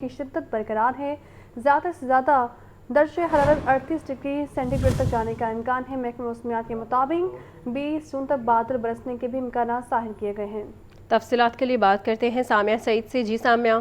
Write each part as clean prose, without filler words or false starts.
کی شدت برقرار ہے۔ زیادہ سے زیادہ درجہ حرارت 38 ڈگری سینٹی گریڈ تک جانے کا امکان ہے۔ محکمہ موسمیات کے مطابق 20 جون تک بادل برسنے کے بھی امکانات ظاہر کیے گئے ہیں۔ تفصیلات کے لیے بات کرتے ہیں سامیہ سعید سے۔ جی سامیہ۔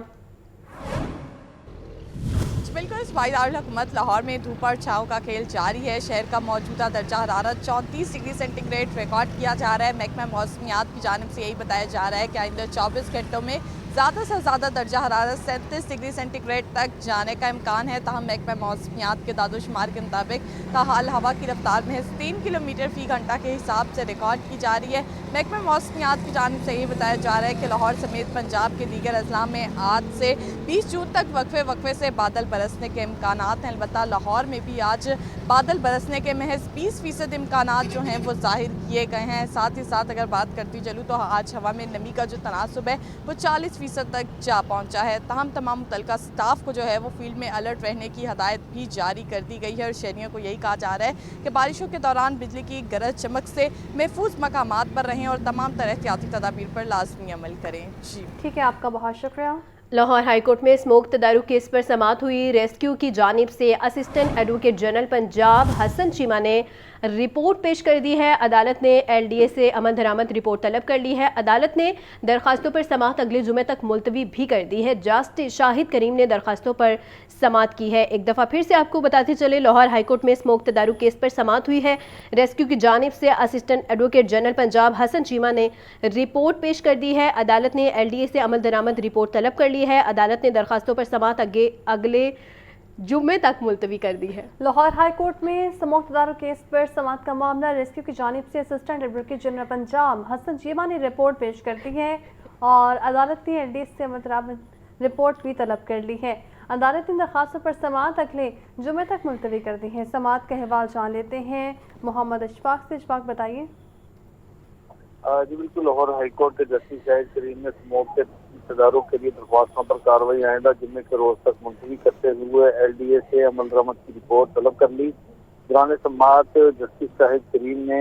بالکل، اس بائی دارالحکومت لاہور میں دھوپ اور چھاؤں کا کھیل جاری ہے۔ شہر کا موجودہ درجہ حرارت 34 ڈگری سینٹی گریڈ ریکارڈ کیا جا رہا ہے۔ محکمہ موسمیات کی جانب سے یہی بتایا جا رہا ہے کہ آئندہ 24 گھنٹوں میں زیادہ سے زیادہ درجہ حرارت 37 ڈگری سینٹی گریڈ تک جانے کا امکان ہے۔ تاہم محکمہ موسمیات کے داد و شمار کے مطابق تاحال ہوا کی رفتار محض 3 کلومیٹر فی گھنٹہ کے حساب سے ریکارڈ کی جا رہی ہے۔ محکمہ موسمیات کی جانب سے یہ بتایا جا رہا ہے کہ لاہور سمیت پنجاب کے دیگر اضلاع میں آج سے 20 جون تک وقفے سے بادل برسنے کے امکانات ہیں۔ البتہ لاہور میں بھی آج بادل برسنے کے محض 20% امکانات جو ہیں وہ ظاہر کیے گئے ہیں۔ ساتھ ہی ساتھ اگر بات کرتی چلوں تو آج ہوا میں نمی کا جو تناسب ہے وہ 40% تک جا پہنچا ہے۔ تاہم تمام متعلقہ سٹاف کو جو ہے وہ فیلڈ میں الرٹ رہنے کی ہدایت بھی جاری کر دی گئی ہے اور شہریوں کو یہی کہا جا رہا ہے کہ بارشوں کے دوران بجلی کی گرج چمک سے محفوظ مقامات پر رہیں اور تمام طرح احتیاطی تدابیر پر لازمی عمل کریں۔ جی ٹھیک ہے، آپ کا بہت شکریہ۔ لاہور ہائی کورٹ میں اسموک تدارک کیس پر سماعت ہوئی۔ ریسکیو کی جانب سے اسسٹنٹ ایڈوکیٹ جنرل پنجاب حسن چیمہ نے رپورٹ پیش کر دی ہے۔ عدالت نے ایل ڈی اے سے عمل درآمد رپورٹ طلب کر لی ہے۔ عدالت نے درخواستوں پر سماعت اگلے جمعے تک ملتوی بھی کر دی ہے۔ جسٹس شاہد کریم نے درخواستوں پر سماعت کی ہے۔ ایک دفعہ پھر سے آپ کو بتاتے چلے، لاہور ہائی کورٹ میں اسموک تدارک کیس پر سماعت ہوئی ہے۔ ریسکیو کی جانب سے اسسٹنٹ ایڈوکیٹ جنرل پنجاب حسن چیمہ نے رپورٹ پیش کر دی ہے۔ عدالت نے ایل ڈی اے سے عمل درآمد رپورٹ طلب کر لی ہے۔ عدالت نے درخواستوں پر سماعت اگلے جمعے تک ملتوی کر دی ہے۔ لاہور ہائی کورٹ میں اسموک تدارک کیس پر سماعت کا معاملہ ریسکیو کی جانب سے اسسٹنٹ ایڈوکیٹ جنرل پنجاب حسن چیمہ نے رپورٹ پیش کر دی ہے اور عدالت نے ایل ڈی اے سے عمل درآمد رپورٹ بھی طلب کر لی ہے۔ عدالت نے درخواستوں پر سماعت اگلے جمعے تک ملتوی کر دی ہے۔ سماعت کا احوال جان لیتے ہیں محمد اشفاق سے۔ اشفاق بتائیے۔ جی بالکل، لاہور ہائی کورٹ کے جسٹس شاہد کریم نے اسموک کے تدارک کے لیے درخواستوں پر کارروائی آئندہ جمعے کے روز تک ملتوی کرتے ہوئے ایل ڈی اے سے عمل درآمد کی رپورٹ طلب کر لی۔ دوران سماعت جسٹس شاہد کریم نے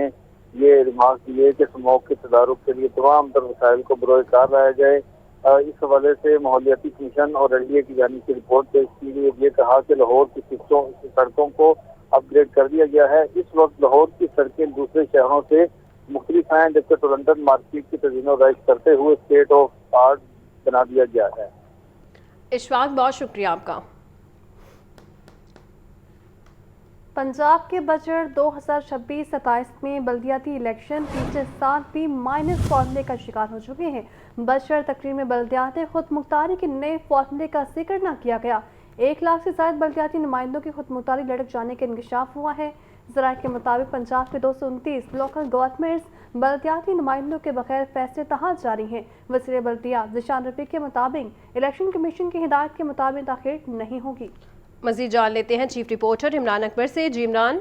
یہ ریمارک دیے کہ اسموک کے تدارک کے لیے تمام تر وسائل کو بروئے کار لایا جائے۔ اس حوالے سے ماحولیاتی کمیشن اور ایل ڈی اے کی جانب سے رپورٹ پیش کی گئی۔ یہ کہا کہ لاہور کی سڑکوں کو اپ گریڈ کر دیا گیا ہے۔ اس وقت لاہور کی سڑکیں دوسرے شہروں سے مختلف ہیں، جبکہ ٹورنٹن مارکیٹ کی تزئین و آرائش کرتے ہوئے اسٹیٹ آف آرٹ بنا دیا گیا ہے۔ اشفاق، بہت شکریہ آپ کا۔ پنجاب کے بجٹ 2026-27 میں بلدیاتی الیکشن پچھلے سال بھی مائنس فارمولے کا شکار ہو چکے ہیں۔ بجٹ تقریر میں بلدیات خود مختاری کے نئے فارمولے کا ذکر نہ کیا گیا۔ 1 لاکھ سے زائد بلدیاتی نمائندوں کی خود مختاری لڑک جانے کا انکشاف ہوا ہے۔ ذرائع کے مطابق پنجاب کے 229 لوکل گورنمنٹس بلدیاتی نمائندوں کے بغیر فیصلے تاحال جاری ہیں۔ وزیر بلدیات ذیشان رفیق کے مطابق الیکشن کمیشن کی ہدایت کے مطابق تاخیر نہیں ہوگی۔ مزید جان لیتے ہیں چیف رپورٹر عمران اکبر سے۔ جی عمران۔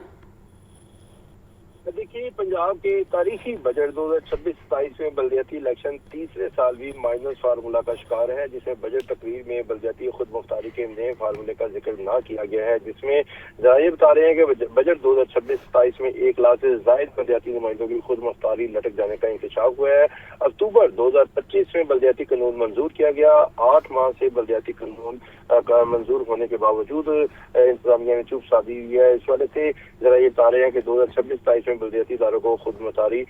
دیکھیے، پنجاب کے تاریخی بجٹ 2026-27 میں بلدیاتی الیکشن تیسرے سال بھی مائنس فارمولہ کا شکار ہے، جس میں بجٹ تقریر میں بلدیاتی خود مختاری کے نئے فارمولے کا ذکر نہ کیا گیا ہے، جس میں ذرائع بتا رہے ہیں کہ بجٹ 2026-27 میں 1 لاکھ سے زائد بلدیاتی نمائندوں کی خود مختاری لٹک جانے کا انکشاف ہوا ہے۔ اکتوبر 2025 میں بلدیاتی قانون منظور کیا گیا۔ 8 ماہ سے بلدیاتی قانون کا منظور ہونے کے باوجود انتظامیہ نے چوپ سادھی ہوئی ہے۔ اس وجہ سے ذرائع بتا رہے ہیں کہ 2026-27 میں بلدیاتی اداروں کو خود مختاری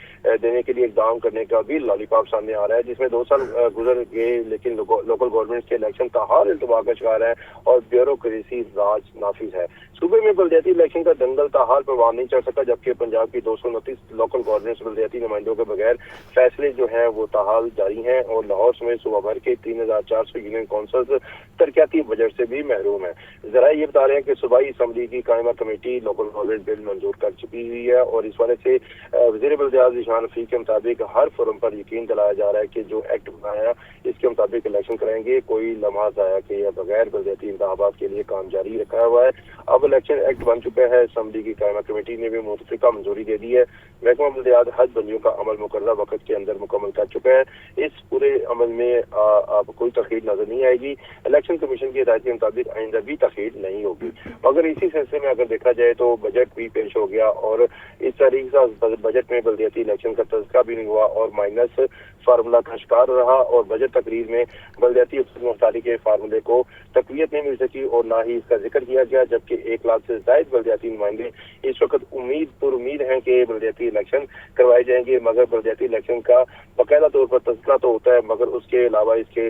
دینے کے لیے اقدام کرنے کا بھی لالی پاپ سامنے آ رہا ہے، جس میں 2 سال گزر گئے لیکن لوکل گورنمنٹ کے الیکشن تاحال التوا کا شکار ہے اور بیوروکریسی راج نافذ ہے۔ صوبے میں بلدیاتی الیکشن کا دنگل تاحال پروان نہیں چڑھ سکا، جبکہ پنجاب کی 229 لوکل گورنمنٹ بلدیاتی نمائندوں کے بغیر فیصلے جو ہیں وہ تاحال جاری ہیں اور لاہور سمیت صوبہ بھر کے 3400 یونین کونسلز ترقیاتی بجٹ سے بھی محروم ہیں۔ ذرائع یہ بتا رہے ہیں کہ صوبائی اسمبلی کی قائمہ کمیٹی لوکل گورنمنٹ بل منظور کر چکی ہوئی ہے اور اس وجہ سے وزیر بلدیات ذیشان رفیق کے مطابق ہر فورم پر یقین دلایا جا رہا ہے کہ جو ایکٹ بنایا اس کے مطابق الیکشن کریں گے۔ کوئی لمحہ ضائع کیے بغیر بلدیاتی انتخابات کے لیے کام جاری رکھا ہوا ہے۔ اب الیکشن ایکٹ بن چکا ہے، اسمبلی کی قائمہ کمیٹی نے بھی متفقہ منظوری دے دی ہے۔ محکمہ بلدیات حد بندیوں کا عمل مقررہ وقت کے اندر مکمل کر چکا ہے۔ اس پورے عمل میں اب کوئی تاخیر نظر نہیں آئے گی۔ الیکشن کمیشن کی ہدایت کے مطابق آئندہ بھی تاخیر نہیں ہوگی۔ مگر اسی سلسلے میں اگر دیکھا جائے تو بجٹ بھی پیش ہو گیا اور اس तारीख का बजट में बल्दियाती इलेक्शन का तज़किरा भी नहीं हुआ और माइनस फार्मूला का शिकार रहा और बजट तकरीर में बल्दियाती मुख्तारी के फार्मूले को तकवीत नहीं मिल सकी और ना ही इसका जिक्र किया गया, जबकि 1 लाख से ज़ायद बल्दियाती नुमाइंदे इस वक्त उम्मीद हैं कि बल्दियाती इलेक्शन करवाए जाएंगे, मगर बल्दियाती इलेक्शन का बाकायदा तौर पर तज़किरा तो होता है मगर उसके अलावा इसके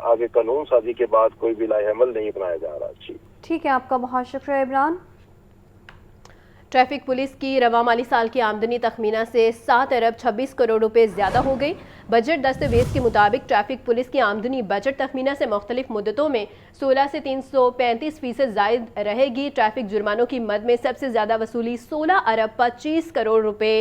आगे कानून साजी के बाद कोई भी लाएहमल नहीं बनाया जा रहा। जी ठीक है, आपका बहुत शुक्रिया इमरान। ट्रैफिक पुलिस की रवा माली साल की आमदनी तखमीना से 7 अरब 26 करोड़ रुपए ज़्यादा हो गई। बजट दस्तावेज के मुताबिक ट्रैफिक पुलिस की आमदनी बजट तखमीना से मुख्तलिफ मुद्दतों में 16 से 335% ज़ायद रहेगी। ट्रैफिक जुर्मानों की मद में सबसे ज़्यादा वसूली 16 अरब 25 करोड़ रुपए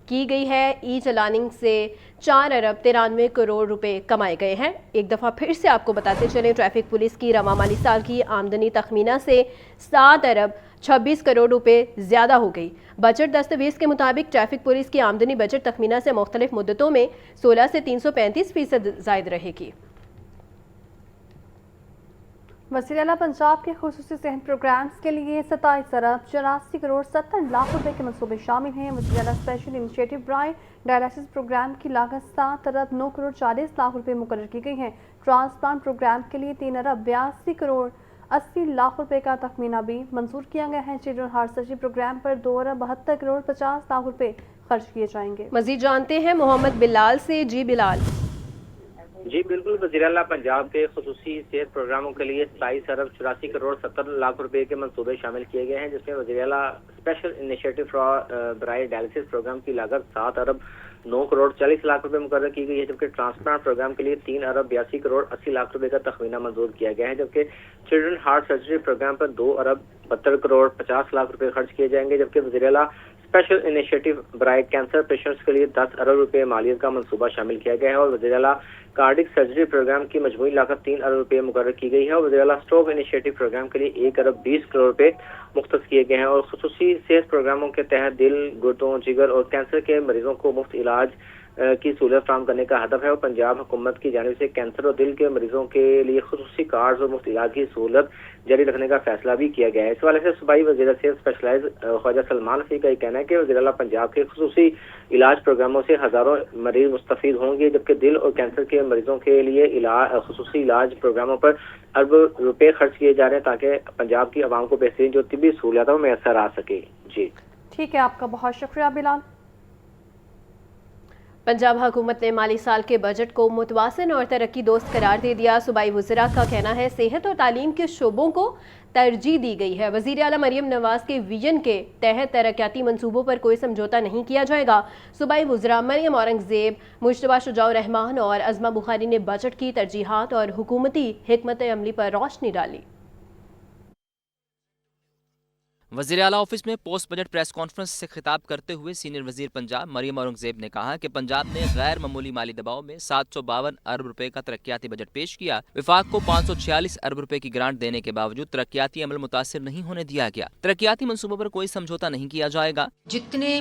की गई है। ई चलानिंग से 4 अरब 93 करोड़ रुपए कमाए गए हैं। एक दफ़ा फिर से आपको बताते चलें, ट्रैफिक पुलिस की रवा माली साल की आमदनी तखमीना से 7 अरब 26 करोड़ रुपए ज़्यादा हो गई। बजट दस्तावेज के मुताबिक ट्रैफिक पुलिस की आमदनी बजट तखमीना से मुख्तलिफ मुद्दतों में 16 से 335% ज़ायद रहेगी। वज़ीर-ए-आला पंजाब के खुसूसी सेहत प्रोग्राम्स के लिए 27 अरब 84 करोड़ 70 लाख रुपए के मंसूबे शामिल हैं। वज़ीर-ए-आला स्पेशल इनिशिएटिव ब्राय डायलिसिस प्रोग्राम की लागत 7 अरब 9 करोड़ 40 लाख रुपए मुकर्रर की गई है। ट्रांसप्लांट प्रोग्राम के लिए 3 अरब 82 करोड़ 80 लाख रुपए का तखमीना भी मंजूर किया गया है। चिल्ड्रन हार्ट सर्जरी प्रोग्राम पर 2 अरब 72 करोड़ 50 लाख रुपए खर्च किए जाएंगे। मजीद जानते हैं मोहम्मद बिलाल से। जी बिलाल। जी बिल्कुल, वज़ीर-ए-आला पंजाब के खुसूसी सेहत प्रोग्रामों के लिए 27 अरब 84 करोड़ 70 लाख रुपए के मंसूबे शामिल किए गए हैं, जिसमें वज़ीर-ए-आला स्पेशल इनिशिएटिव फॉर ब्राय डायलिसिस प्रोग्राम की लागत 7 अरब 9 करोड़ 40 लाख रुपए मुकर्रर की गई है, जबकि ट्रांसप्लांट प्रोग्राम के लिए 3 अरब 82 करोड़ 80 लाख रुपए का तखमीना मंजूर किया गया है, जबकि चिल्ड्रन हार्ट सर्जरी प्रोग्राम पर 2 अरब 72 करोड़ 50 लाख रुपए खर्च किए जाएंगे, जबकि वज़ीर-ए-आला स्पेशल इनिशिएटिव ब्राय कैंसर पेशेंट्स के लिए 10 अरब रुपए मालियत का मंसूबा शामिल किया गया है और वज़ीर-ए-आला कार्डिक सर्जरी प्रोग्राम की मजमूई लागत 3 अरब रुपए मुकर्रर की गई है और वज़ीर-ए-आला स्ट्रोक इनिशिएटिव प्रोग्राम के लिए 1 अरब 20 करोड़ रुपए मुख्तस किए गए हैं और खुसूसी सेहत प्रोग्रामों के तहत दिल, गुर्दों, जिगर और कैंसर के मरीजों को मुफ्त इलाज की सहूलत फराहम करने का हदफ है और पंजाब हुकूमत की जानिब से कैंसर और दिल के मरीजों के लिए खुसूसी कार्ड और मुफ्त इलाज की सहूलत जारी रखने का फैसला भी किया गया है। इस वाले से सूबाई वज़ीर सेहत स्पेशलाइज ख्वाजा सलमान रफ़ी का ये कहना है कि वज़ीर-ए-आला पंजाब के खुसूसी इलाज प्रोग्रामों से हज़ारों मरीज मुस्तफ़ीद होंगे, जबकि दिल और कैंसर के मरीजों के लिए खुसूसी इलाज प्रोग्रामों पर अरब रुपए खर्च किए जा रहे हैं ताकि पंजाब की आवाम को बेहतरीन जो तिब्बी सहूलियतों में असर आ सके। जी ठीक है, आपका बहुत शुक्रिया बिलाल। पंजाब हुकूमत ने माली साल के बजट को मुतवाज़िन और तरक्की दोस्त करार दे दिया। सूबाई वज़रा का कहना है सेहत और तालीम के शोबों को तरजीह दी गई है। वज़ीर आला मरियम नवाज़ के विजन के तहत तरक्याती मंसूबों पर कोई समझौता नहीं किया जाएगा। सूबाई वज़रा मरियम औरंगज़ेब, मुश्तबा शुजाउर रहमान और अज़मा बुखारी ने बजट की तरजीहात और हुकूमती हिकमत अमली पर रोशनी डाली। वज़ीर आला ऑफिस में पोस्ट बजट प्रेस कॉन्फ्रेंस से खिताब करते हुए सीनियर वज़ीर पंजाब मरियम औरंगज़ेब ने कहा कि पंजाब ने गैर मामूली माली दबाव में 752 अरब रुपए का तरक्याती बजट पेश किया। विफाक को 546 अरब रुपए की ग्रांट देने के बावजूद तरक्याती अमल मुतासिर नहीं होने दिया गया। तरक्याती मंसूबों पर कोई समझौता नहीं किया जाएगा। जितने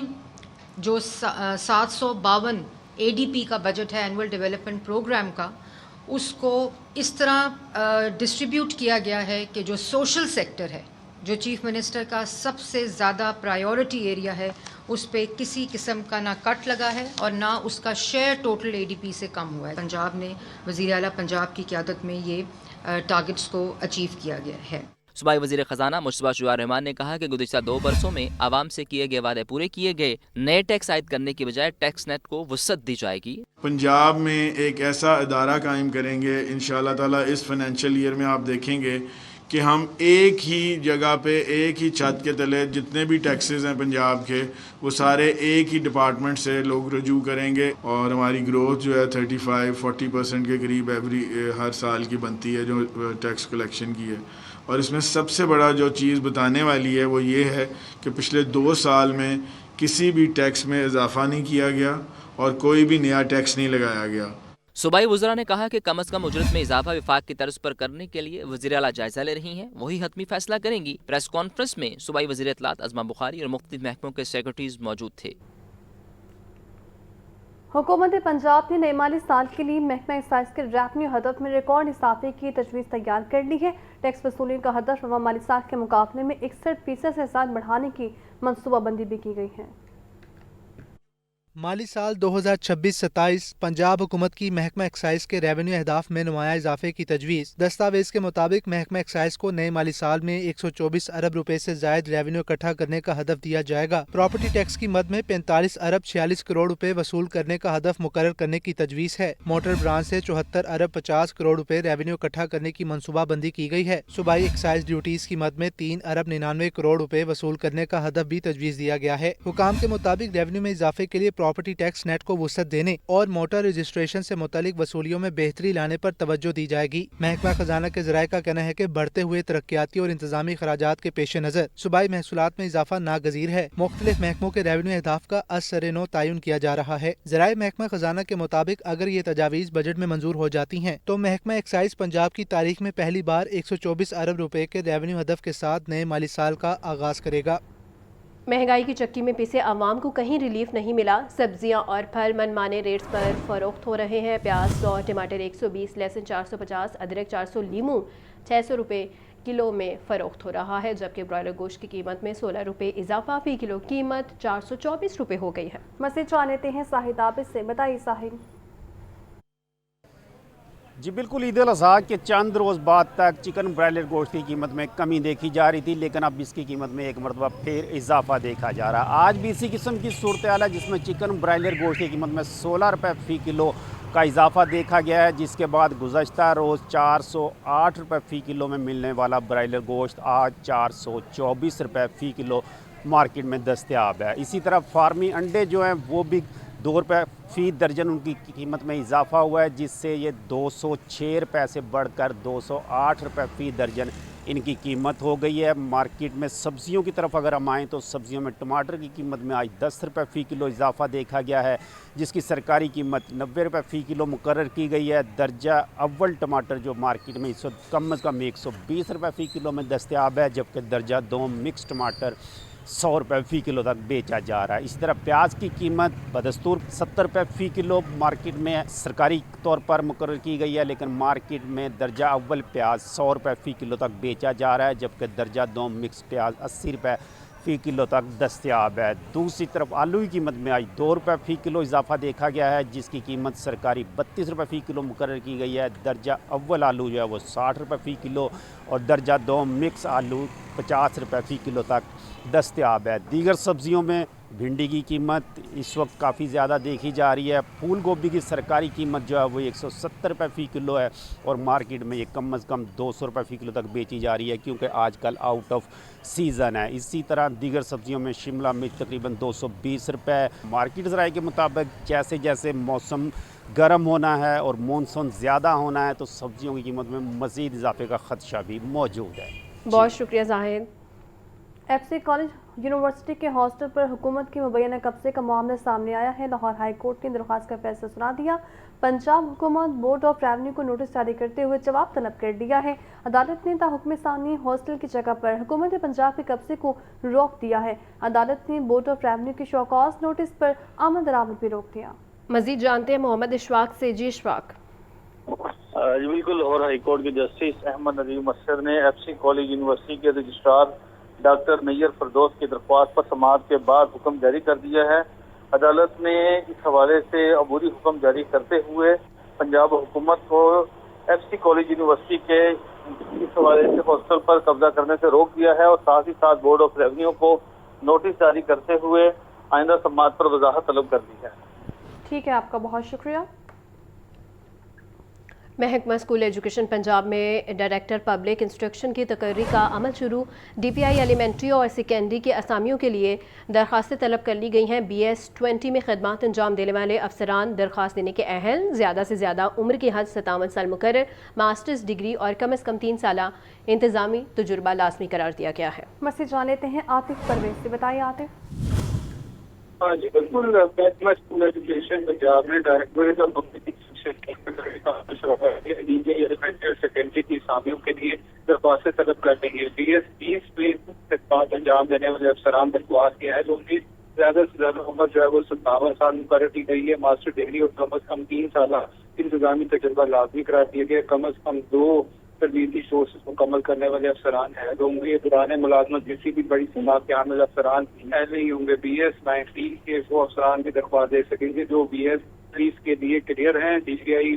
जो 752 ADP का बजट है, एनुअल डेवलपमेंट प्रोग्राम का, उसको इस तरह डिस्ट्रीब्यूट किया गया है कि जो सोशल सेक्टर है, जो चीफ मिनिस्टर का सबसे ज़्यादा प्रायोरिटी एरिया है, उस पे किसी किस्म का ना कट लगा है और ना उसका शेयर टोटल ADP से कम हुआ है। पंजाब ने वज़ीर आला पंजाब की क़यादत में ये टारगेट्स को अचीव किया गया है। सूबाई वज़ीर ख़जाना मुश्तबा शुजाउर रहमान ने कहा कि गुज़िश्ता 2 बरसों में आवाम से किए गए वादे पूरे किए गए। नए टैक्स आयद करने की बजाय टैक्स नेट को वुसअत दी जाएगी। पंजाब में एक ऐसा इदारा कायम करेंगे इंशाअल्लाह ताला। इस फाइनेंशियल ईयर में आप देखेंगे कि हम एक ही जगह पे एक ही छत के तले जितने भी टैक्सेस हैं पंजाब के, वो सारे एक ही डिपार्टमेंट से लोग रजू करेंगे और हमारी ग्रोथ जो है 35-40% के करीब हर साल की बनती है जो टैक्स कलेक्शन की है। और इसमें सबसे बड़ा जो चीज़ बताने वाली है वो ये है कि पिछले 2 साल में किसी भी टैक्स में इजाफा नहीं किया गया और कोई भी नया टैक्स नहीं लगाया गया। सूबाई वज़रा ने कहा कि कम अज़ कम उजरत में इजाफा विफाक की तर्ज पर करने के लिए वज़ीर आला जायजा ले रही हैं, वही हतमी फैसला करेंगी। प्रेस कॉन्फ्रेंस में सूबाई वज़ीर इत्तलात अज़मा बुखारी और मुख्तलिफ महकमों के सेक्रेटरीज मौजूद थे। हुकूमत पंजाब ने नए माली साल के लिए महकमा एक्साइज के रेवन्यू हदफ में रिकॉर्ड इजाफे की तजवीज़ तैयार कर ली है। टैक्स वसूली का हदफ रवा माली साल के मुकाबले में 61% से ज़्यादा बढ़ाने की मनसूबाबंदी भी की गई है। माली साल 2026-27 पंजाब हुकूमत की महकमा एक्साइज के रेवेन्यू अहदाफ में नुमाया इजाफे की तजवीज़। दस्तावेज के मुताबिक महकमा एक्साइज को नए माली साल में 124 अरब रुपए से जायद रेवेन्यू इकट्ठा करने का हदफ दिया जाएगा। प्रॉपर्टी टैक्स की मद में 45 अरब 46 करोड़ रुपए वसूल करने का हदफ मुकर्रर करने की तजवीज़ है। मोटर ब्रांच से 74 अरब 50 करोड़ रुपए रेवेन्यू इकट्ठा करने की मनसूबाबंदी की गई है। सूबाई एक्साइज ड्यूटीज की मद में 3 अरब 99 करोड़ रुपए वसूल करने का हदफ भी तजवीज़ दिया गया है। हुकाम के मुताबिक रेवेन्यू में इजाफे के लिए प्रॉपर्टी टैक्स नेट को वुसअत देने और मोटर रजिस्ट्रेशन से मुतालिक वसूलियों में बेहतरी लाने पर तवज्जो दी जाएगी। महकमा खजाना के ज़राए का कहना है कि बढ़ते हुए तरक्याती और इंतजामी खराजात के पेश नज़र सूबाई महसूलात में इजाफा नागजीर है। मुख्तलिफ महकमों के रेवेन्यू अहदाफ का असर-ए-नौ तयन किया जा रहा है। ज़राए महकमा खजाना के मुताबिक अगर ये तजावीज़ बजट में मंजूर हो जाती हैं तो महकमा एक्साइज पंजाब की तारीख में पहली बार 124 अरब रुपए के रेवेन्यू हदफ के साथ नए माली साल का आगाज करेगा। महंगाई की चक्की में पिसे आवाम को कहीं रिलीफ नहीं मिला। सब्जियां और फल मनमाने रेट्स पर फरोख्त हो रहे हैं। प्याज और टमाटर 120, लहसुन 450, अदरक 400, लीमू 600 रुपये किलो में फरोख्त हो रहा है, जबकि ब्रॉयलर गोश्त की कीमत में 16 रुपये इजाफा, फी किलो कीमत 424 रुपये हो गई है। मज़ीद जान लेते हैं साहिद आबिद से। बताइए साहिद। जी बिल्कुल, ईद उल अज़हा के चंद रोज़ बाद तक चिकन ब्रॉयलर गोश्त की कीमत में कमी देखी जा रही थी, लेकिन अब इसकी कीमत में एक मरतबा फिर इजाफा देखा जा रहा है। आज भी इसी किस्म की सूरत हाल है, जिसमें चिकन ब्रॉयलर गोश्त की कीमत में 16 रुपये फ़ी किलो का इजाफा देखा गया है, जिसके बाद गुज़श्ता रोज़ 408 रुपये फ़ी किलो में मिलने वाला ब्रॉयलर गोश्त आज 424 रुपये फ़ी किलो मार्केट में दस्तयाब है। इसी तरह फार्मी अंडे जो हैं वो भी 2 रुपये फ़ी दर्जन उनकी कीमत में इजाफा हुआ है, जिससे ये 206 रुपये से बढ़कर 208 रुपये फ़ी दर्जन इनकी कीमत हो गई है। मार्केट में सब्ज़ियों की तरफ अगर हम आएँ तो सब्ज़ियों में टमाटर की कीमत में आज 10 रुपये फ़ी किलो इजाफा देखा गया है, जिसकी सरकारी कीमत 90 रुपये फ़ी किलो मुकर्रर की गई है। दर्जा अव्वल टमाटर जो मार्केट में इस वक्त कम अज़ कम 120 रुपये फ़ी किलो में दस्तयाब है, जबकि दर्जा 2 मिक्स टमाटर 100 रुपये फ़ी किलो तक बेचा जा रहा है। इसी तरह प्याज की कीमत बदस्तूर 70 रुपये फ़ी किलो मार्केट में सरकारी तौर पर मुकर्रर की गई है, लेकिन मार्केट में दर्जा अव्वल प्याज 100 रुपये फ़ी किलो तक बेचा जा रहा है, जबकि दर्जा 2 मिक्स प्याज 80 रुपये फ़ी किलो तक दस्तयाब है। दूसरी तरफ आलू की कीमत में आज 2 रुपये फ़ी किलो इजाफा देखा गया है, जिसकी कीमत सरकारी 32 रुपये फ़ी किलो मुकर्रर की गई है। दर्जा अव्वल आलू जो है वो 60 रुपये फ़ी किलो और दर्जा 2 मिक्स आलू 50 रुपये फ़ी किलो तक दस्तयाब है। दीगर सब्ज़ियों में भिंडी की कीमत इस वक्त काफ़ी ज़्यादा देखी जा रही है। फूल गोभी की सरकारी कीमत जो है वो 170 रुपये फ़ी किलो है और मार्केट में ये कम अज़ कम 200 रुपये फ़ी किलो तक बेची जा रही है, क्योंकि आजकल आउट ऑफ सीज़न है। इसी तरह दीगर सब्ज़ियों में शिमला मिर्च तकरीबन 220 रुपये। मार्केट ज़राए के मुताबिक जैसे जैसे मौसम गर्म होना है और मानसून ज़्यादा होना है तो सब्ज़ियों की कीमत में मज़ीद इजाफे का ख़दशा भी मौजूद है। बहुत शुक्रिया जाहिद। एफसी कॉलेज यूनिवर्सिटी के हॉस्टल पर हुकूमत के मुबैना कब्जे का मामला सामने आया है। लाहौर हाई कोर्ट ने दरख्वास्त का फैसला सुना दिया। पंजाब हुकूमत बोर्ड ऑफ रेवेन्यू को नोटिस जारी करते हुए जवाब तलब कर दिया है। अदालत ने ताहुक्म सानी हॉस्टल की जगह पर हुकूमत पंजाब के कब्जे को रोक दिया है। अदालत ने बोर्ड ऑफ रेवेन्यू की शौकॉज नोटिस पर आमद दरामद भी रोक दिया। मजीद जानते हैं मोहम्मद इशफाक से। जी इशफाक। जी बिल्कुल, लाहौर हाई कोर्ट के जस्टिस अहमद नदीम मस्सर ने एफसी कॉलेज यूनिवर्सिटी के रजिस्ट्रार डॉक्टर नैयर फरदौस की दरख्वास्त पर समाअत के बाद हुक्म जारी कर दिया है। अदालत ने इस हवाले से अबूरी हुक्म जारी करते हुए पंजाब हुकूमत को एफसी कॉलेज यूनिवर्सिटी के इस हवाले से हॉस्टल पर कब्जा करने से रोक दिया है और साथ ही साथ बोर्ड ऑफ रेवेन्यू को नोटिस जारी करते हुए आइंदा समाअत पर वजाहत तलब कर दी है। ठीक है, आपका बहुत शुक्रिया। महकमा स्कूल एजुकेशन पंजाब में डायरेक्टर पब्लिक इंस्ट्रक्शन की तकर्री का अमल शुरू। DPI एलिमेंट्री और सेकेंडरी के असामियों के लिए दरख्वास्तें तलब कर ली गई हैं। BS20 में खदमात अंजाम देने वाले अफसरान दरख्वास्त देने के अहल ज़्यादा से ज़्यादा उम्र की हद 57 साल मुकर्रर, मास्टर्स डिग्री और कम अज़ कम 3 साल इंतज़ामी तजुर्बा लाजमी करार दिया गया है। मसीह जान लेते हैं आतिफ परवेज से। बताइए आतिफ। हाँ जी बिल्कुल, महकमा स्कूल एजुकेशन पंजाब ने डायरेक्टरेट ऑफ पब्लिक सेकेंडरी की असामियों के लिए दरख्वास्तें तलब कर रही है। BS20 में खदमात अंजाम देने वाले अफसरान दरख्वास्त किया है, जो उनकी ज्यादा से ज्यादा उम्र जो है वो 57 साल मुकर्रर की गई है। मास्टर डिग्री और कम अज कम 3 साल इंतजामी तजुर्बा लाजमी करार दिया गया। कम अज कम 2 تربیتی کورسز مکمل کرنے والے افسران ہیں ہوں گے. دوران ملازمت کسی بھی بڑی صنعت کے عامل افسران ایسے ہی ہوں گے. BS-90 کے وہ افسران بھی درخواست دے سکیں گے جو BS-30 کے لیے کلیئر ہیں. DCI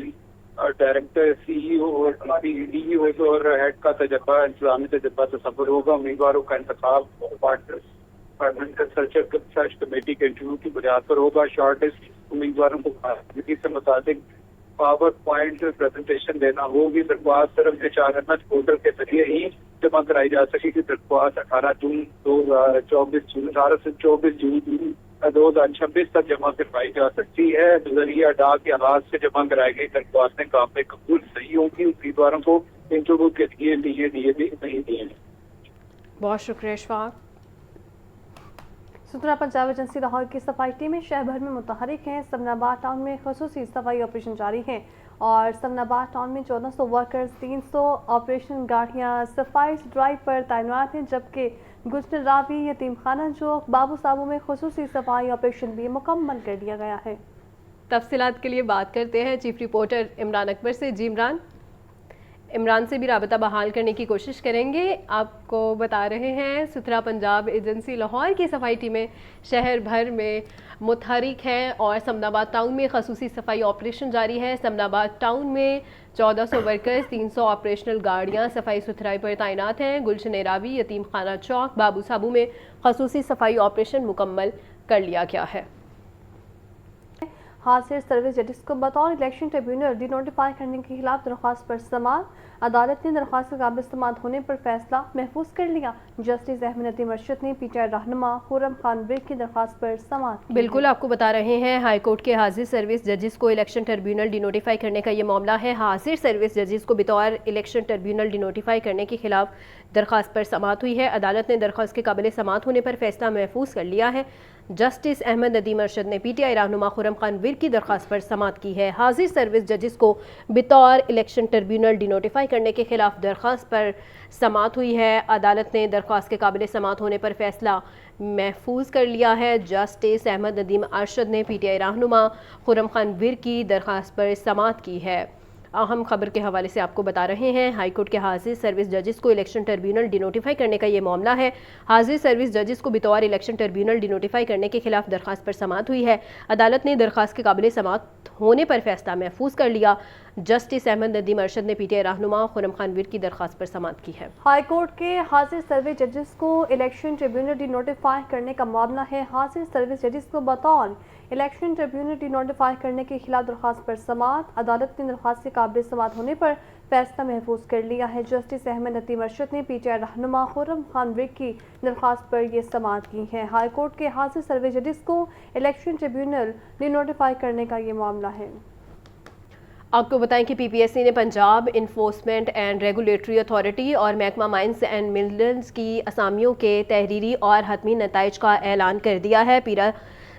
ڈائریکٹر CEO اور DEO اور ہیڈ کا تجربہ انتظامی تجربہ تصور ہوگا. امیدواروں کا انتخاب ڈپارٹمنٹل سرچ کمیٹی کے انٹرویو کی بنیاد پر ہوگا. شارٹ لسٹ امیدواروں کو کارکردگی سے مطابق پاور پوائنٹ پریزنٹیشن دینا ہوگی. درخواست صرف HRMS پورٹل کے ذریعے ہی جمع کرائی جا سکے گی. درخواست 18 جون 2026 تک جمع کروائی جا سکتی ہے. ذریعہ ڈاک کے آغاز سے جمع کرائی گئی درخواستیں قابل قبول صحیح ہوں گی. امیدواروں کو انٹرویو کے لیے دیے بھی نہیں دیے. بہت شکریہ اشفاق. سترہ پنجاب ایجنسی لاہور کی صفائی ٹیمیں شہر بھر میں متحرک ہیں. سمن آباد ٹاؤن میں خصوصی صفائی آپریشن جاری ہیں اور سمن آباد ٹاؤن میں 1400 ورکرز 300 آپریشن گاڑیاں صفائی ڈرائیو پر تعینات ہیں، جبکہ گلشن راوی، یتیم خانہ چوک، بابو صابو میں خصوصی صفائی آپریشن بھی مکمل کر دیا گیا ہے. تفصیلات کے لیے بات کرتے ہیں چیف رپورٹر عمران اکبر سے. جی عمران سے بھی رابطہ بحال کرنے کی کوشش کریں گے. آپ کو بتا رہے ہیں سترہ پنجاب ایجنسی لاہور کی صفائی ٹیمیں شہر بھر میں متحرک ہیں اور سمن آباد ٹاؤن میں خصوصی صفائی آپریشن جاری ہے. سمن آباد ٹاؤن میں 1400 ورکرز 300 آپریشنل گاڑیاں صفائی ستھرائی پر تعینات ہیں. گلشن راوی، یتیم خانہ چوک، بابو صابو میں خصوصی صفائی آپریشن مکمل کر لیا گیا ہے. حاضر سروس ججز کو بطور الیکشن ٹریبیونل ڈی نوٹیفائی کرنے کے خلاف درخواست پر سماعت. عدالت نے درخواست کے قابل سماعت ہونے پر فیصلہ محفوظ کر لیا. جسٹس احمد ندیم ارشد نے PTI رہنما خرم خان ویک کی درخواست پر سماعت کی. بالکل آپ کو بتا رہے ہیں ہائی کورٹ کے حاضر سروس ججز کو الیکشن ٹریبیونل ڈی نوٹیفائی کرنے کا یہ معاملہ ہے. حاضر سروس ججز کو بطور الیکشن ٹریبیونل ڈی نوٹیفائی کرنے کے خلاف درخواست پر سماعت ہوئی ہے. عدالت نے درخواست کے قابل سماعت ہونے پر فیصلہ محفوظ کر لیا ہے. جسٹس احمد ندیم ارشد نے PTI رہنما خرم خان ویر کی درخواست پر سماعت کی ہے. حاضر سروس ججز کو بطور الیکشن ٹریبیونل ڈی نوٹیفائی کرنے کے خلاف درخواست پر سماعت ہوئی ہے. عدالت نے درخواست کے قابل سماعت ہونے پر فیصلہ محفوظ کر لیا ہے. جسٹس احمد ندیم ارشد نے PTI رہنما خرم خان ویر کی درخواست پر سماعت کی ہے. اہم خبر کے حوالے سے آپ کو بتا رہے ہیں ہائی کورٹ کے حاضر سروس ججز کو الیکشن ٹریبیونل ڈی نوٹیفائی کرنے کا یہ معاملہ ہے. حاضر سروس ججز کو بطور الیکشن ٹریبیونل ڈی نوٹیفائی کرنے کے خلاف درخواست پر سماعت ہوئی ہے. عدالت نے درخواست کے قابل سماعت ہونے پر فیصلہ محفوظ کر لیا. جسٹس احمد ندیم ارشد نے PTI رہنما خرم خان ویر کی درخواست پر سماعت کی ہے. ہائی کورٹ کے حاضر سروس ججز کو الیکشن ٹریبیونل ڈی نوٹیفائی کرنے کا معاملہ ہے. حاضر سروس ججز کو بطور الیکشن ٹریبیونل ڈی نوٹیفائی کرنے کے خلاف درخواست پر سماعت. عدالت نے درخواست کے قابل سماعت ہونے پر فیصلہ محفوظ کر لیا ہے. جسٹس احمد ندیم ارشد نے PTI رہنما خرم خان ویر کی درخواست پر یہ سماعت کی ہے. ہائی کورٹ کے حاضر سروس ججز کو الیکشن ٹریبیونل ڈی نوٹیفائی کرنے کا یہ معاملہ ہے. آپ کو بتائیں کہ PPSC نے Punjab enforcement and regulatory authority اور محکمہ مائنز اینڈ منرلز کی اسامیوں کے تحریری اور حتمی نتائج کا اعلان کر دیا ہے. پیرا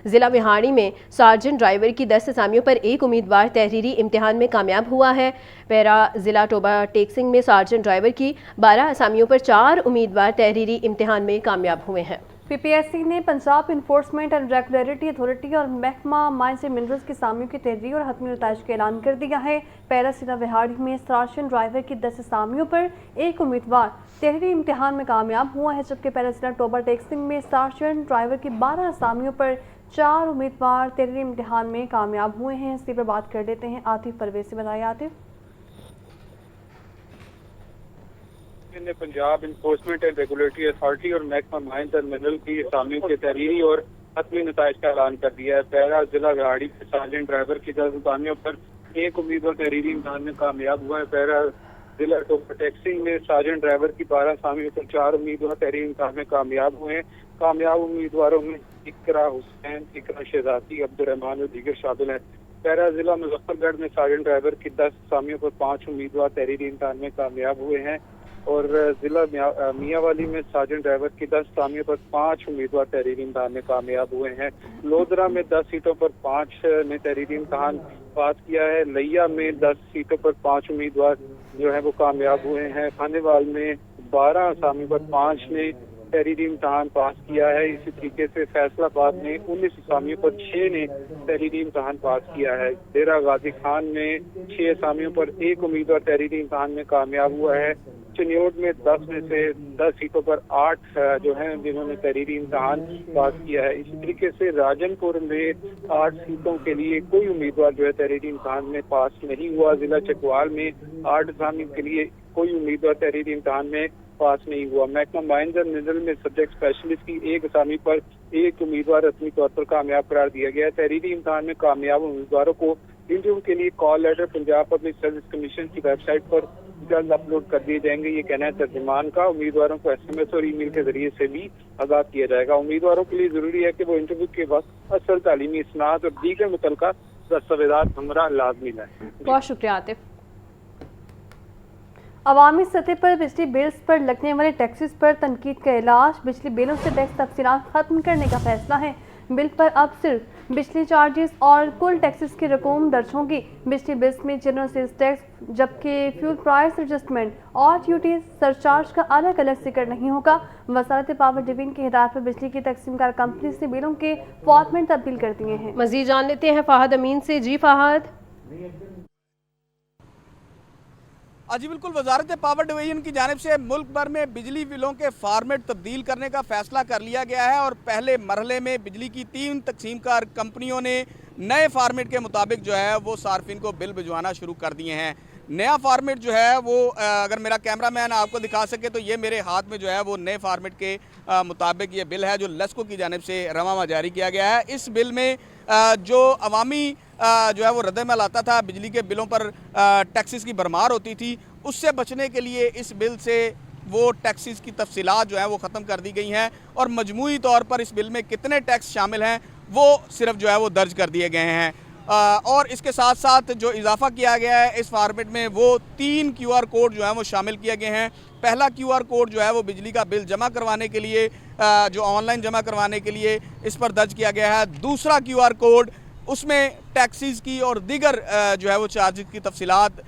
ضلع مہاڑی میں سارجنٹ ڈرائیور کی 10 اسامیوں پر ایک امیدوار تحریری امتحان میں کامیاب ہوا ہے. پیرا ضلع ٹوبہ ٹیکسنگ میں سارجنٹ ڈرائیور کی 12 اسامیوں پر 4 امیدوار تحریری امتحان میں کامیاب ہوئے ہیں. PPSC نے Punjab enforcement and regulatory authority اور محکمہ مائنز اینڈ منرلز کی اسامیوں کی تحریری اور حتمی نتائج کا اعلان کر دیا ہے. پیرا ضلع وہاڑی میں سارجنٹ ڈرائیور کی 10 اسامیوں پر ایک امیدوار تحریری امتحان میں کامیاب ہوا ہے، جبکہ پیرا ضلع ٹوبہ ٹیکسنگ میں سارجنٹ ڈرائیور کی 12 اسامیوں پر 4 امیدوار تحریری امتحان میں کامیاب ہوئے ہیں. اسی پر بات کر لیتے ہیں عاطف پرویز سے. بتائیے عاطف. نے Punjab enforcement and regulatory authority اور محکمہ مائنز اینڈ منرل کی اسامیوں کے تحریری اور حتمی نتائج کا اعلان کر دیا ہے. پیرا ضلع وہاڑی میں سارجنٹ ڈرائیور کی 10 اسامیوں پر ایک امیدوار تحریری امتحان میں کامیاب ہوا ہے. پیرا ضلع ٹوبہ ٹیکسنگ میں سارجنٹ ڈرائیور کی 12 اسامیوں پر 4 امیدوار تحریری امتحان میں کامیاب ہوئے ہیں. کامیاب امیدواروں میں اقرا حسین، اقرا شہزادی، عبدالرحمان اور دیگر شامل ہیں. پیرا ضلع مظفر گڑھ میں سارجنٹ ڈرائیور کی 10 اسامیوں پر 5 امیدوار تحریری امتحان میں کامیاب ہوئے ہیں اور ضلع میاں والی میں سارجنٹ ڈرائیور کی 10 اسامیوں پر 5 امیدوار تحریری امتحان میں کامیاب ہوئے ہیں. لودھرا میں 10 سیٹوں پر 5 نے تحریری امتحان پاس کیا ہے. لیا میں 10 سیٹوں پر 5 امیدوار جو ہیں وہ کامیاب ہوئے ہیں. خانیوال میں 12 اسامیوں پر 5 نے तहरीरी इम्तहान पास किया है। इसी तरीके से फैसलाबाद में 19 असामियों पर 6 ने तहरीरी इम्तहान पास किया है। डेरा गाजी खान में 6 असामियों पर 1 उम्मीदवार तहरीरी इम्तहान में कामयाब हुआ है। चिन्योट में 10 में से 10 सीटों पर 8 जो हैं जिन्होंने तहरीरी इम्तहान पास किया है। इसी तरीके से राजनपुर में 8 सीटों के लिए कोई उम्मीदवार जो है तहरीरी इम्तहान में पास नहीं हुआ। जिला चकवाल में 8 असामी के लिए कोई उम्मीदवार तहरीरी इम्तहान में पास नहीं हुआ। महकमा माइंस एंड मिनरल में सब्जेक्ट स्पेशलिस्ट की 1 असामी पर 1 उम्मीदवार रस्मी तौर पर कामयाब करार दिया गया है। तहरीरी इम्तहान में कामयाब उम्मीदवारों को इंटरव्यू के लिए call letter Punjab public service commission की वेबसाइट पर जल्द अपलोड कर दिए जाएंगे। ये कहना है तर्जुमान का। उम्मीदवारों को SMS और ईमेल के जरिए से भी आगाह किया जाएगा। उम्मीदवारों के लिए जरूरी है कि वो इंटरव्यू के वक्त असल तालीमी इसनाद और दीगर मुतल्लिका दस्तावेज़ात हमरा लाजमी लाएं। बहुत शुक्रिया आतिफ। अवामी सतह पर बिजली बिल्स पर लगने वाले टैक्सेस पर तनकीद का इलाज। बिजली बिलों से टैक्स तफसीलात खत्म करने का फैसला है। बिल पर अब सिर्फ बिजली चार्जेस और कुल टैक्सेस की रकम दर्ज होगी। बिजली बिल्स में जनरल सेल्स टैक्स, जबकि फ्यूल प्राइस एडजस्टमेंट और ड्यूटी सरचार्ज का अलग अलग जिक्र नहीं होगा। वजारत पावर डिवीजन की हिदायत पर बिजली की तकसीम कार कंपनी से बिलों के फॉर्मेट तब्दील कर दिए हैं। मजीद जान लेते हैं फाहद अमीन से। जी फाहद। जी बिल्कुल, वजारत पावर डिवीजन की जानिब से मुल्क भर में बिजली बिलों के फॉर्मेट तब्दील करने का फैसला कर लिया गया है और पहले मरहले में बिजली की 3 तकसीम कार कंपनियों ने नए फॉर्मेट के मुताबिक जो है वो सार्फिन को बिल भिजवाना शुरू कर दिए हैं। नया फॉर्मेट जो है वो अगर मेरा कैमरामैन आपको दिखा सके तो ये मेरे हाथ में जो है वो नए फॉर्मेट के मुताबिक ये बिल है जो लेस्को की जानिब से रवामा जारी किया गया है। इस बिल में जो अवामी जो है वो रद्दमल आता था, बिजली के बिलों पर टैक्सेस की भरमार होती थी, उससे बचने के लिए इस बिल से वो टैक्सेस की तफसीलात जो है वो ख़त्म कर दी गई हैं और मजमूई तौर पर इस बिल में कितने टैक्स शामिल हैं वो सिर्फ जो है वो दर्ज कर दिए गए हैं। और इसके साथ साथ जो इजाफा किया गया है इस फॉर्मेट में वो 3 QR कोड जो है वो शामिल किए गए हैं। पहला QR कोड जो है वो बिजली का बिल जमा करवाने के लिए, जो ऑनलाइन जमा करवाने के लिए इस पर दर्ज किया गया है। दूसरा QR कोड उसमें टैक्सीज़ की और दीगर जो है वो चार्जेस की तफसीलात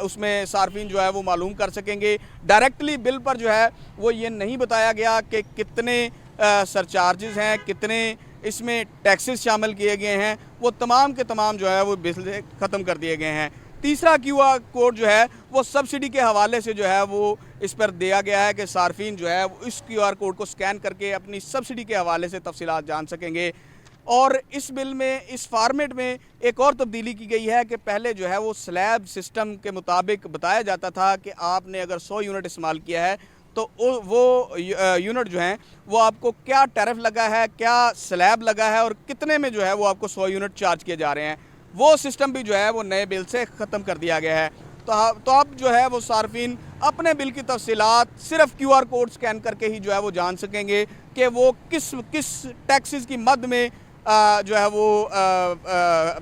उसमें सार्फिन जो है वो मालूम कर सकेंगे। डायरेक्टली बिल पर जो है वो ये नहीं बताया गया कि कितने सरचार्जेस हैं, कितने इसमें टैक्सेस शामिल किए गए हैं, वो तमाम के तमाम जो है वो बिल से ख़त्म कर दिए गए हैं। तीसरा QR कोड जो है वो सब्सिडी के हवाले से जो है वो इस पर दिया गया है कि सार्फिन जो है वो इस QR कोड को स्कैन करके अपनी सब्सिडी के हवाले से तफसीलात जान सकेंगे। और इस बिल में, इस फॉर्मेट में एक और तब्दीली की गई है कि पहले जो है वो स्लैब सिस्टम के मुताबिक बताया जाता था कि आपने अगर 100 यूनिट इस्तेमाल किया है तो वो यूनिट जो हैं वो आपको क्या टैरिफ लगा है, क्या स्लैब लगा है और कितने में जो है वो आपको 100 यूनिट चार्ज किए जा रहे हैं। वो सिस्टम भी जो है वो नए बिल से ख़त्म कर दिया गया है। तो अब जो है वो सार्फिन अपने बिल की तफसीलात सिर्फ QR कोड स्कैन करके ही जो है वो जान सकेंगे कि वो किस टैक्सेस की मद में जो है वो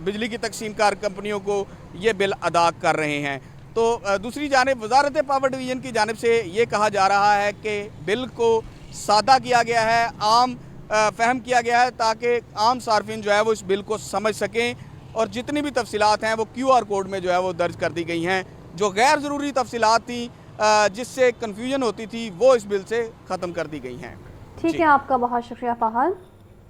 बिजली की तकसीम कार कंपनियों को ये बिल अदा कर रहे हैं। तो दूसरी जानिब वजारत पावर डिवीज़न की जानिब से ये कहा जा रहा है कि बिल को सादा किया गया है, आम फहम किया गया है ताकि आम सार्फिन जो है वो इस बिल को समझ सकें और जितनी भी तफसीलात हैं वो QR कोड में जो है वो दर्ज कर दी गई हैं। जो गैर ज़रूरी तफसीलात थी जिससे कन्फ्यूजन होती थी वो इस बिल से ख़त्म कर दी गई हैं। ठीक है, आपका बहुत शुक्रिया फहाद।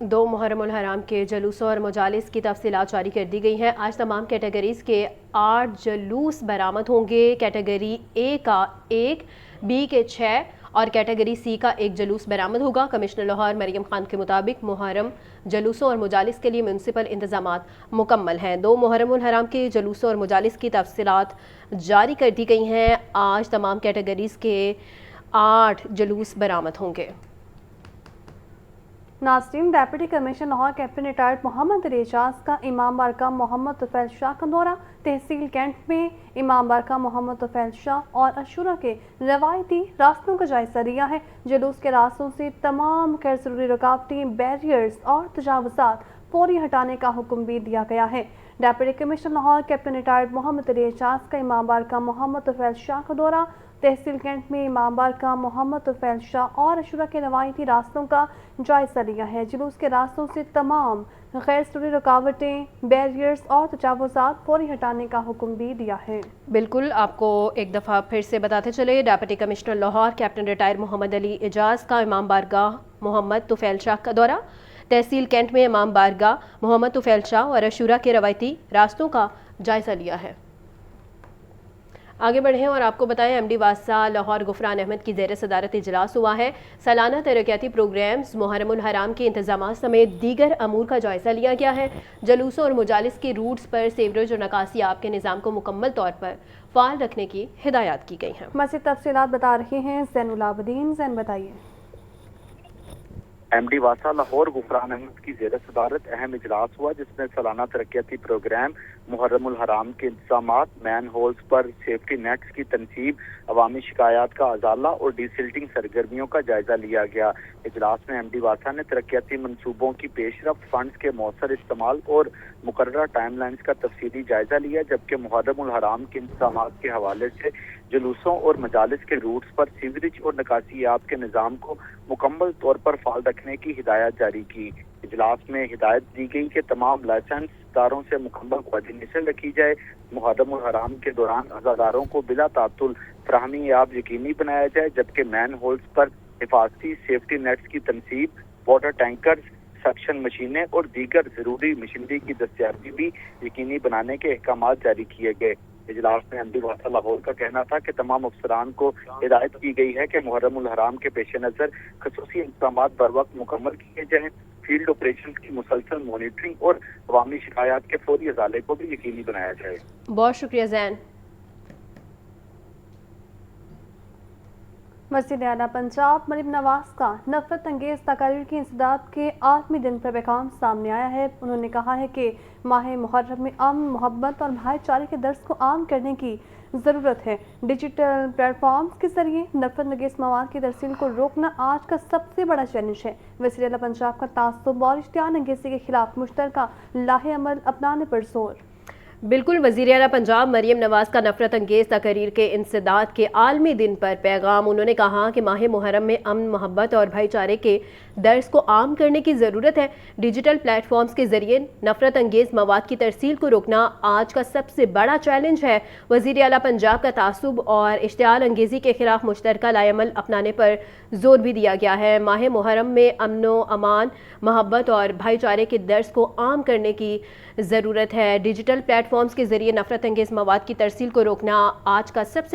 2 मुहर्रम उल हराम के जुलूसों और मजालिस की तफसीलात जारी कर दी गई हैं। आज तमाम कैटेगरीज़ के 8 जुलूस बरामद होंगे। कैटेगरी A का 1, B के 6 और कैटेगरी C का 1 जुलूस बरामद होगा। कमिश्नर लाहौर मरियम खान के मुताबिक मुहर्रम जुलूसों और मजालिस के लिए म्यूनसिपल इंतजामात मुकम्मल हैं। 2 मुहर्रम उल हराम के जुलूसों और मजालिस की तफसीलात जारी कर दी गई हैं। आज तमाम कैटेगरीज़ के 8 जुलूस बरामद होंगे। नाज़रीन, deputy commissioner Lahore captain retired Mohammad Ejaz का इमाम बारगाह मोहम्मद तुफैल शाह का दौरा। तहसील कैंट में इमाम बारगाह मोहम्मद तुफैल शाह और अशूरा के रवायती रास्तों का जायजा लिया है। जुलूस के रास्तों से तमाम गैर ज़रूरी रुकावटें, बैरियर्स और तजावुज़ात फौरी हटाने का हुक्म भी दिया गया है। Deputy commissioner Lahore captain retired Mohammad Ejaz का इमाम बारगाह मोहम्मद तुफैल शाह का दौरा। तहसील कैंट में इमाम बारगाह मोहम्मद तुफैल शाह और अशूरा के रवायती रास्तों का जायजा लिया है। जुलूस के रास्तों से तमाम गैर ज़रूरी रुकावटें, बैरियर्स और तजावुज़ात फौरी हटाने का हुक्म भी दिया है। बिल्कुल, आपको एक दफ़ा फिर से बताते चले, deputy commissioner Lahore captain retire Mohammad Ali Ejaz का इमाम बारगाह मोहम्मद तुफैल शाह का दौरा। तहसील कैंट में इमाम बारगाह मोहम्मद तुफैल शाह और अशूरा के रवायती रास्तों का जायजा लिया है। आगे बढ़ें और आपको बताएं, एमडी वासा लाहौर गुफरान अहमद की ज़ेर सदारत इजलास हुआ है। सालाना तरक्याती प्रोग्राम्स, मुहर्रमुल हराम के इंतजाम समेत दीगर अमूर का जायजा लिया गया है। जलूसों और मुजालिस के रूट्स पर सीवरेज और निकासी आब के निज़ाम को मुकम्मल तौर पर फ़ाल रखने की हिदायत की गई हैं। मज़ीद तफसीलात बता रहे हैं ज़ैनुल आबदीन। ज़ैन बताइए। एमडी वासा लाहौर गुफरान अहमद की ज़ेर सदारत अहम इजलास हुआ, जिसमें सालाना तरक्याती प्रोग्राम, मुहर्रमुल हराम के इंतजामात, मैन होल्स पर सेफ्टी नेट्स की तनसीब, अवामी शिकायत का अजाला और डिसिल्टिंग सरगर्मियों का जायजा लिया गया। इजलास में एमडी वासा ने तरक्याती मनसूबों की पेशरफ्त, फंड्स के मौसर इस्तेमाल और मुकर्ररा टाइम लाइन्स का तफसीली जायजा लिया, जबकि मुहर्रमुल हराम के इंतजामात के हवाले से जुलूसों और मजालिस के रूट्स पर सीवरेज और निकासी आब के निज़ाम को मुकम्मल तौर पर फाल रखने की हिदायत जारी की। इजलास में हिदायत दी गई कि तमाम लाइसेंस दारों से मुकम्मल कोऑर्डिनेशन रखी जाए। मुहर्रमुल हराम के दौरान अज़ादारों को बिला तातुल फराहमी आब यकीनी बनाया जाए, जबकि मैन होल्स पर हिफाजती सेफ्टी नेट्स की तनसीब, वाटर टैंकर्स, सक्शन मशीनें और दीगर जरूरी मशीनरी की दस्तयाबी भी यकीनी बनाने के अहकाम जारी किए गए। इजलास में एमडी वासा लाहौर का कहना था कि तमाम अफसरान को हिदायत की गई है कि मुहर्रमुल हराम के पेश नज़र खसूसी इंतजाम बर वक्त मुकम्मल किए जाएँ, फील्ड ऑपरेशन की मुसलसल मॉनिटरिंग और अवामी शिकायत के फौरी अजाले को भी यकीनी बनाया जाए। बहुत शुक्रिया ज़ैन। मस्जिद आला पंजाब मरीम नवाज का नफरत अंगेज तकारीर की इंसदाद के आलमी दिन पर पैगाम सामने आया है। उन्होंने कहा है कि माह मुहर्रम में अमन, मोहब्बत और भाईचारे के दर्स को आम करने की ज़रूरत है। डिजिटल प्लेटफॉर्म्स के जरिए नफरत अंगेज मवाद की तरसील को रोकना आज का सबसे बड़ा चैलेंज है। वज़ीर आला पंजाब का तासुब और इश्तियाल अंगेज़ी के खिलाफ मुश्तरका लाहे अमल अपनाने पर जोर। बिल्कुल, वज़ीर आला पंजाब मरीम नवाज का नफरत अंगेज़ तकरीर के इंसदाद के आलमी दिन पर पैगाम। उन्होंने कहा कि माह मुहर्रम में अमन, मोहब्बत और भाईचारे के दर्स को आम करने की ज़रूरत है। डिजिटल प्लेटफॉर्म्स के ज़रिए नफरत अंगेज़ मवाद की तरसील को रोकना आज का सबसे बड़ा चैलेंज है। वज़ीर आला पंजाब का तासुब और इश्तियाल अंगेज़ी के खिलाफ मुश्तरका लाएमल अपनाने पर जोर भी दिया गया है। माह मुहर्रम में अमनो, अमान, मोहब्बत और भाईचारे के दर्स को आम करने की ज़रूरत है। डिजिटल प्लेटफॉर्म्स के ज़रिए नफरत अंगेज़ मवाद की तरसील को रोकना आज का सबसे